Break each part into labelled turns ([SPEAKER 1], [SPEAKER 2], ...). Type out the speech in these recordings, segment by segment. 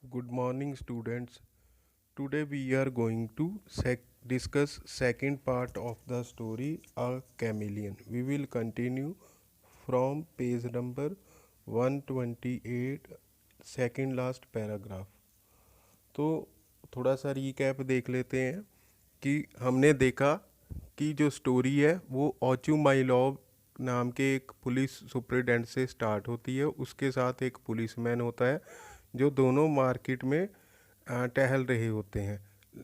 [SPEAKER 1] Good morning, students. Today we are going to discuss second part of the story A Chameleon. We will continue from page number 128, second last paragraph. तो थोड़ा सा recap देख लेते हैं कि हमने देखा कि जो स्टोरी है वो ओचू माइलॉव नाम के एक पुलिस सुपरिटेंडेंट से स्टार्ट होती है। उसके साथ एक पुलिसमैन होता है जो दोनों मार्केट में टहल रहे होते हैं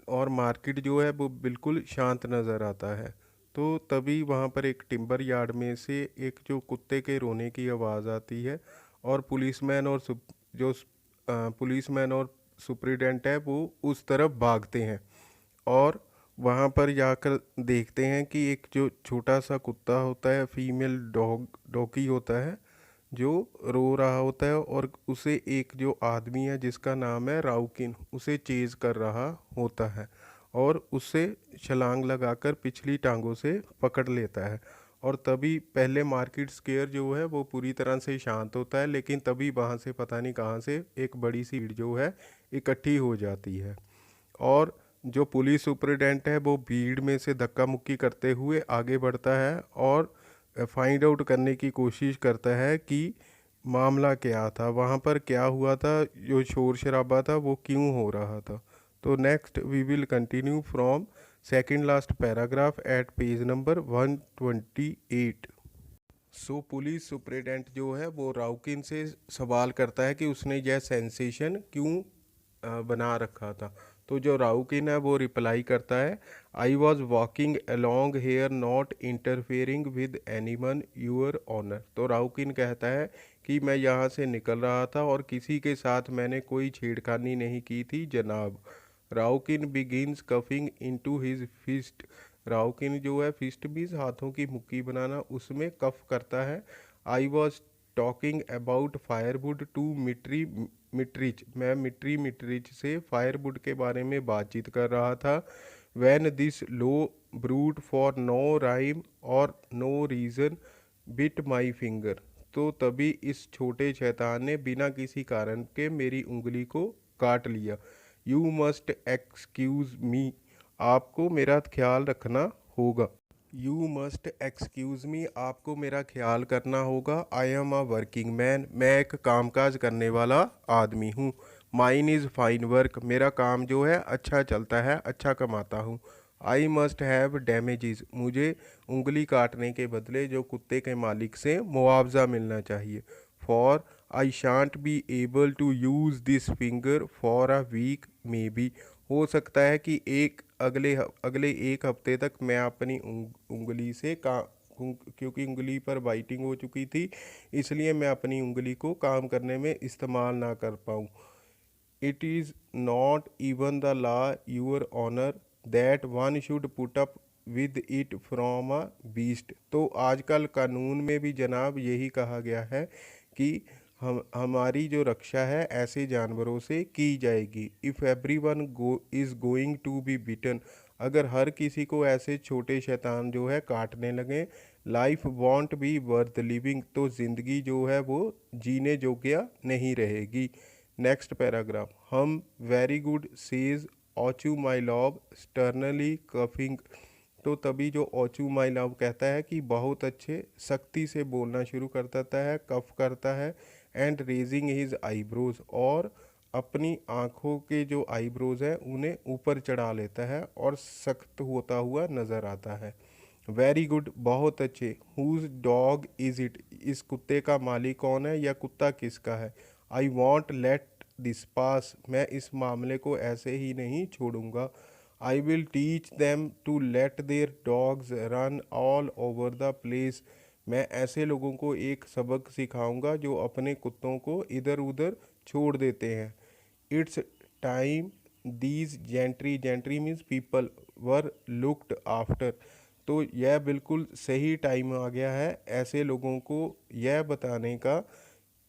[SPEAKER 1] और मार्केट जो है वो बिल्कुल शांत नज़र आता है। तो तभी वहाँ पर एक टिम्बर यार्ड में से एक जो कुत्ते के रोने की आवाज़ आती है और पुलिसमैन और सुपरिटेंडेंट है वो उस तरफ भागते हैं और वहाँ पर जाकर देखते हैं कि एक जो छोटा सा कुत्ता होता है, फीमेल डॉगी होता है, जो रो रहा होता है और उसे एक जो आदमी है जिसका नाम है राउकिन उसे चेज कर रहा होता है और उससे छलांग लगाकर पिछली टांगों से पकड़ लेता है। और तभी पहले मार्केट स्क्वायर जो है वो पूरी तरह से शांत होता है, लेकिन तभी वहाँ से पता नहीं कहाँ से एक बड़ी सी भीड़ जो है इकट्ठी हो जाती है और जो पुलिस सुपरिटेंडेंट है वो भीड़ में से धक्का मुक्की करते हुए आगे बढ़ता है और फाइंड आउट करने की कोशिश करता है कि मामला क्या था, वहाँ पर क्या हुआ था, जो शोर शराबा था वो क्यों हो रहा था। तो next we will continue from second last paragraph at page number 128। So police superintendent जो है वो राउकिन से सवाल करता है कि उसने यह सेंसेशन क्यों बना रखा था। तो जो राउकिन है वो रिप्लाई करता है, I was walking along here not interfering with anyone your honour. तो राउकिन कहता है कि मैं यहाँ से निकल रहा था और किसी के साथ मैंने कोई छेड़खानी नहीं की थी जनाब। Raukin begins coughing into his fist. Raukin जो है फिस्ट मीन्स हाथों की मुक्की बनाना, उसमें कफ करता है। I was talking about firewood to Mitrich. मैं मिट्रिच से फायरवुड के बारे में बातचीत कर रहा था। When this low brute for no rhyme और no reason bit my finger. तो तभी इस छोटे शैतान ने बिना किसी कारण के मेरी उंगली को काट लिया। You must excuse me. आपको मेरा ख्याल रखना होगा। You must excuse me. आपको मेरा ख्याल करना होगा। I am a working man. मैं एक कामकाज करने वाला आदमी हूँ। Mine is fine work. मेरा काम जो है अच्छा चलता है, अच्छा कमाता हूँ। I must have damages. मुझे उंगली काटने के बदले जो कुत्ते के मालिक से मुआवजा मिलना चाहिए। For I shan't be able to use this finger for a week maybe. हो सकता है कि अगले एक हफ्ते तक मैं अपनी उंगली से क्योंकि उंगली पर बाइटिंग हो चुकी थी, इसलिए मैं अपनी उंगली को काम करने में इस्तेमाल ना कर पाऊँ। It is not even the law your honour that one should put up with it from a beast. तो आजकल कानून में भी जनाब यही कहा गया है कि हमारी जो रक्षा है ऐसे जानवरों से की जाएगी। If every one is going to be bitten. अगर हर किसी को ऐसे छोटे शैतान जो है काटने लगे, life want B worth living. तो ज़िंदगी जो है वो जीने योग्य नहीं रहेगी। Next paragraph. हम वेरी गुड सेज ऑचू माई लॉब स्टर्नली कफिंग। तो तभी जो ओचू माई लव कहता है कि बहुत अच्छे, सख्ती से बोलना शुरू कर देता है, कफ करता है। And raising his eyebrows. और अपनी आँखों के जो आईब्रोज हैं उन्हें ऊपर चढ़ा लेता है और सख्त होता हुआ नज़र आता है। वेरी गुड, बहुत अच्छे। Whose dog is it. इस कुत्ते का मालिक कौन है या कुत्ता किसका है। I won't let this pass. मैं इस मामले को ऐसे ही नहीं छोड़ूंगा। I will teach them to let their dogs run all over the place. मैं ऐसे लोगों को एक सबक सिखाऊंगा जो अपने कुत्तों को इधर उधर छोड़ देते हैं। It's time these gentry means people were looked after. तो यह बिल्कुल सही टाइम आ गया है ऐसे लोगों को यह बताने का,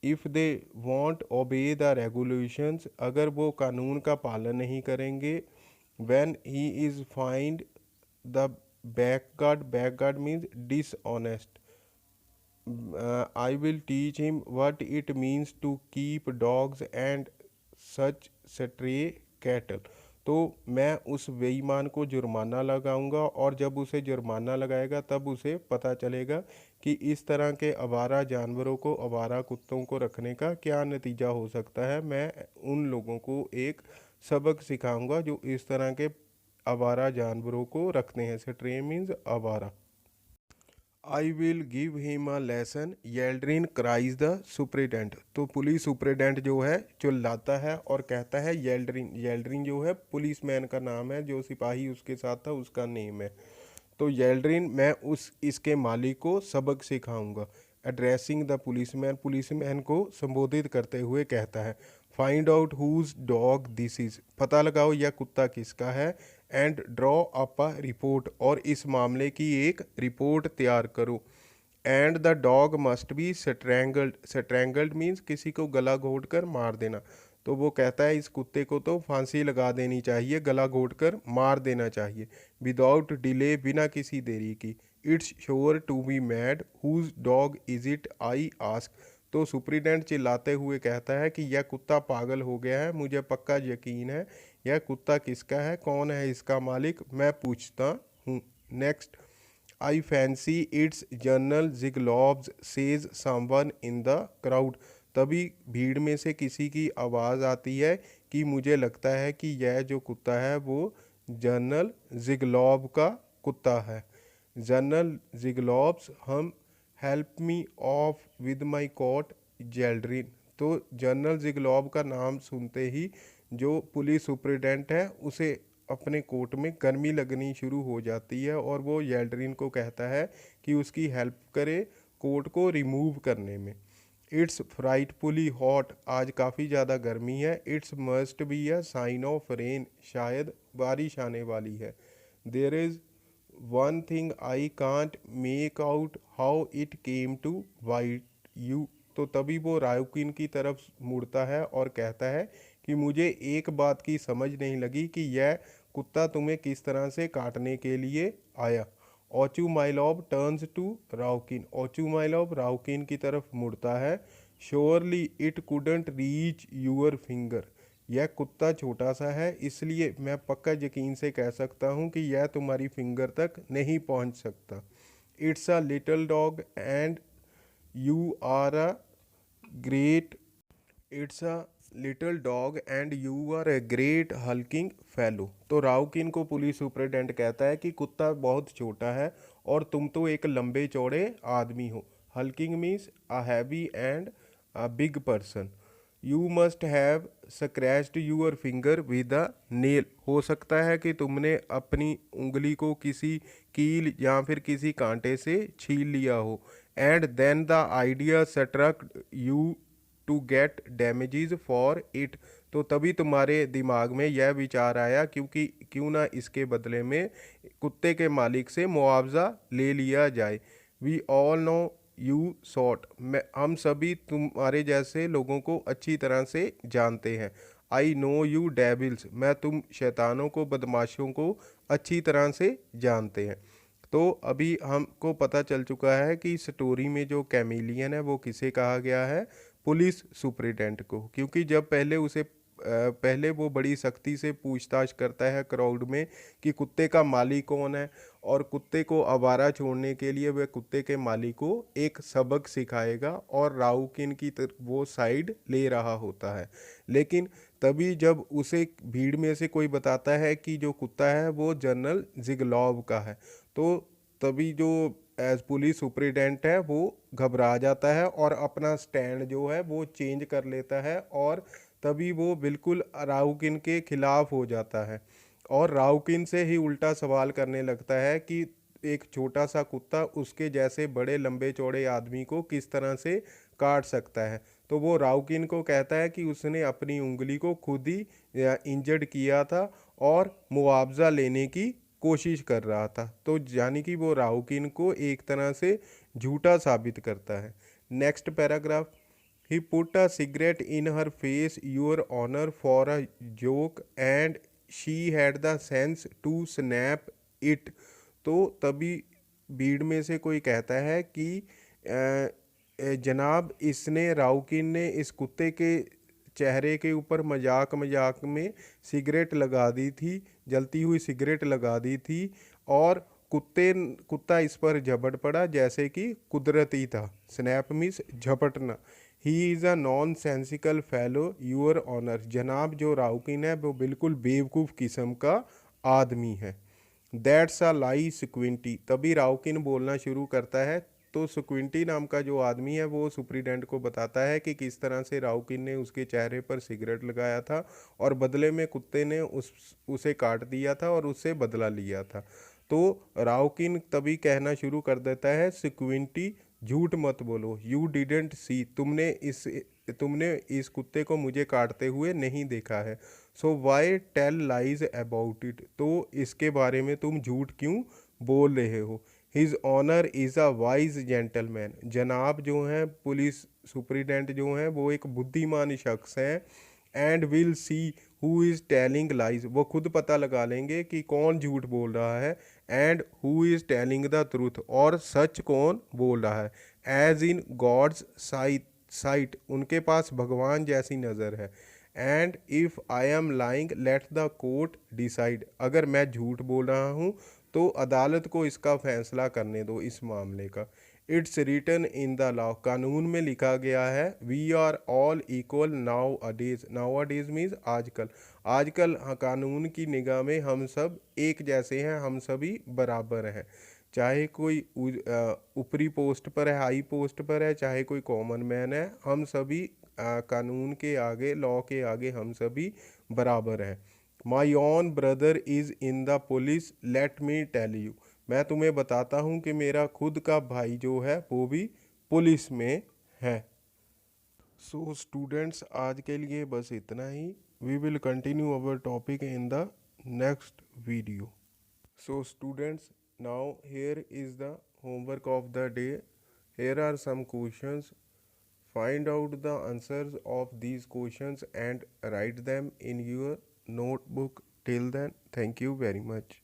[SPEAKER 1] if they won't obey the regulations, अगर वो कानून का पालन नहीं करेंगे। When he is find the blackguard means dishonest. I will teach him what it means to keep dogs and such stray cattle. तो मैं उस बेईमान को जुर्माना लगाऊंगा, और जब उसे जुर्माना लगाएगा तब उसे पता चलेगा कि इस तरह के आवारा जानवरों को, आवारा कुत्तों को रखने का क्या नतीजा हो सकता है। मैं उन लोगों को एक सबक सिखाऊंगा जो इस तरह के आवारा जानवरों को रखते हैं। स्ट्रे मीन्स आवारा। I will give him a lesson, Yeldyrin cries the superintendent. तो पुलिस सुप्रिटेंडेंट जो है चिल्लाता है और कहता है येल्ड्रिन। येल्ड्रिन जो है पुलिसमैन का नाम है, जो सिपाही उसके साथ था उसका नेम है। तो येल्ड्रिन, मैं उस इसके मालिक को सबक सिखाऊंगा। एड्रेसिंग द पुलिसमैन, पुलिसमैन को संबोधित करते हुए कहता है। Find out whose dog this is, पता लगाओ यह कुत्ता किसका है। And draw up a report, और इस मामले की एक रिपोर्ट तैयार करो। And the dog must be strangled, strangled means किसी को गला घोट कर मार देना। तो वो कहता है इस कुत्ते को तो फांसी लगा देनी चाहिए, गला घोट कर मार देना चाहिए। विदाउट डिले, बिना किसी देरी की। It's sure to be mad, whose dog is it I ask. तो सुप्रीडेंट चिल्लाते हुए कहता है कि यह कुत्ता पागल हो गया है, मुझे पक्का यकीन है। यह कुत्ता किसका है, कौन है इसका मालिक, मैं पूछता हूँ। Next, I fancy it's General Zhigalov's, says someone in the crowd. तभी भीड़ में से किसी की आवाज़ आती है कि मुझे लगता है कि यह जो कुत्ता है वो जनरल जिगलॉब का कुत्ता है। General Zhigalov's, hmm help me off with my coat Yeldyrin. तो जनरल जिगलॉब का नाम सुनते ही जो पुलिस सुप्रिटेंडेंट है उसे अपने कोट में गर्मी लगनी शुरू हो जाती है, और वो येल्ड्रिन को कहता है कि उसकी हेल्प करे कोट को रिमूव करने में। इट्स फ्राइटफुली हॉट, आज काफ़ी ज़्यादा गर्मी है। It's must be a sign of rain, शायद बारिश आने वाली है। There is one thing I can't make out how it came to bite you. तो तभी वो रायुकिन की तरफ मुड़ता है और कहता है कि मुझे एक बात की समझ नहीं लगी कि यह कुत्ता तुम्हें किस तरह से काटने के लिए आया। ओचू माइलॉब टर्न्स टू राउकिन, ओचू माइलॉब राउकिन की तरफ मुड़ता है। Surely it couldn't reach your finger, यह कुत्ता छोटा सा है, इसलिए मैं पक्का यकीन से कह सकता हूँ कि यह तुम्हारी फिंगर तक नहीं पहुँच सकता। It's a little dog and you are a great, it's a little dog and you are a great hulking fellow. तो राउकिन को पुलिस सुपरिटेंडेंट कहता है कि कुत्ता बहुत छोटा है और तुम तो एक लंबे चौड़े आदमी हो। Hulking means a heavy and a big person. You must have scratched your finger with a nail, हो सकता है कि तुमने अपनी उंगली को किसी कील या फिर किसी कांटे से छील लिया हो। And then the idea struck you to get damages for it. तो तभी तुम्हारे दिमाग में यह विचार आया क्योंकि क्यों ना इसके बदले में कुत्ते के मालिक से मुआवजा ले लिया जाए। We all know you sort, मैं हम सभी तुम्हारे जैसे लोगों को अच्छी तरह से जानते हैं। आई नो यू डेविल्स, मैं तुम शैतानों को, बदमाशों को अच्छी तरह से जानते हैं। तो अभी हमको पता चल चुका है कि स्टोरी में जो कैमिलियन है वो किसे कहा गया है, पुलिस सुपरिटेंडेंट को। क्योंकि जब पहले उसे पहले वो बड़ी सख्ती से पूछताछ करता है क्राउड में कि कुत्ते का मालिक कौन है, और कुत्ते को आवारा छोड़ने के लिए वह कुत्ते के मालिक को एक सबक सिखाएगा, और राउकिन की वो साइड ले रहा होता है। लेकिन तभी जब उसे भीड़ में से कोई बताता है कि जो कुत्ता है वो जनरल जिगलॉब का है, तो तभी जो एज पुलिस सुपरिटेंडेंट है वो घबरा जाता है और अपना स्टैंड जो है वो चेंज कर लेता है, और तभी वो बिल्कुल राउकिन के खिलाफ हो जाता है और राउकिन से ही उल्टा सवाल करने लगता है कि एक छोटा सा कुत्ता उसके जैसे बड़े लंबे चौड़े आदमी को किस तरह से काट सकता है। तो वो राउकिन को कहता है कि उसने अपनी उंगली को खुद ही इंजर्ड किया था और मुआवजा लेने की कोशिश कर रहा था। तो यानी कि वो राउकिन को एक तरह से झूठा साबित करता है। Next paragraph, he put a cigarette in her face your honour for a joke and she had the sense to snap it. तो तभी भीड़ में से कोई कहता है कि जनाब, इसने राउकिन ने इस कुत्ते के चेहरे के ऊपर मजाक मजाक में सिगरेट लगा दी थी, जलती हुई सिगरेट लगा दी थी, और कुत्ता इस पर झपट पड़ा जैसे कि कुदरती था। स्नैप मीन्स झपटना। He is a nonsensical fellow your honour. जनाब जो राउकिन है वो बिल्कुल बेवकूफ़ किस्म का आदमी है। दैट्स अ लाई स्क्विंटी। तभी राउकिन बोलना शुरू करता है। तो स्क्विंटी नाम का जो आदमी है वो सुप्रीडेंट को बताता है कि किस तरह से राउकिन ने उसके चेहरे पर सिगरेट लगाया था और बदले में कुत्ते ने उसे काट दिया था और उससे बदला लिया था। तो राउकिन तभी कहना शुरू कर देता है, स्क्विंटी झूठ मत बोलो, यू डिडेंट सी। तुमने इस कुत्ते को मुझे काटते हुए नहीं देखा है। So why tell lies about it. तो इसके बारे में तुम झूठ क्यों बोल रहे हो। His honour is a wise gentleman. जनाब जो हैं पुलिस सुप्रीडेंट जो हैं वो एक बुद्धिमान शख्स हैं। And will see who is telling lies. वो खुद पता लगा लेंगे कि कौन झूठ बोल रहा है। And who is telling the truth. और सच कौन बोल रहा है। As in God's sight. उनके पास भगवान जैसी नज़र है। And if I am lying let the court decide. अगर मैं झूठ बोल रहा हूँ तो अदालत को इसका फैसला करने दो इस मामले का। It's written in the law. कानून में लिखा गया है। We are all equal nowadays. Nowadays means आजकल। आजकल हाँ, कानून की निगाह में हम सब एक जैसे हैं, हम सभी बराबर हैं। चाहे कोई ऊपरी पोस्ट पर है, हाई पोस्ट पर है, चाहे कोई कॉमन मैन है, हम सभी कानून के आगे, लॉ के आगे हम सभी बराबर हैं। My own brother is in the police let me tell you. मैं तुम्हें बताता हूँ कि मेरा खुद का भाई जो है वो भी पुलिस में है। सो स्टूडेंट्स, आज के लिए बस इतना ही। We will continue our topic in the next video. So students, now here is the homework of the day. Here are some questions. Find out the answers of these questions and write them in your notebook. Till then, thank you very much.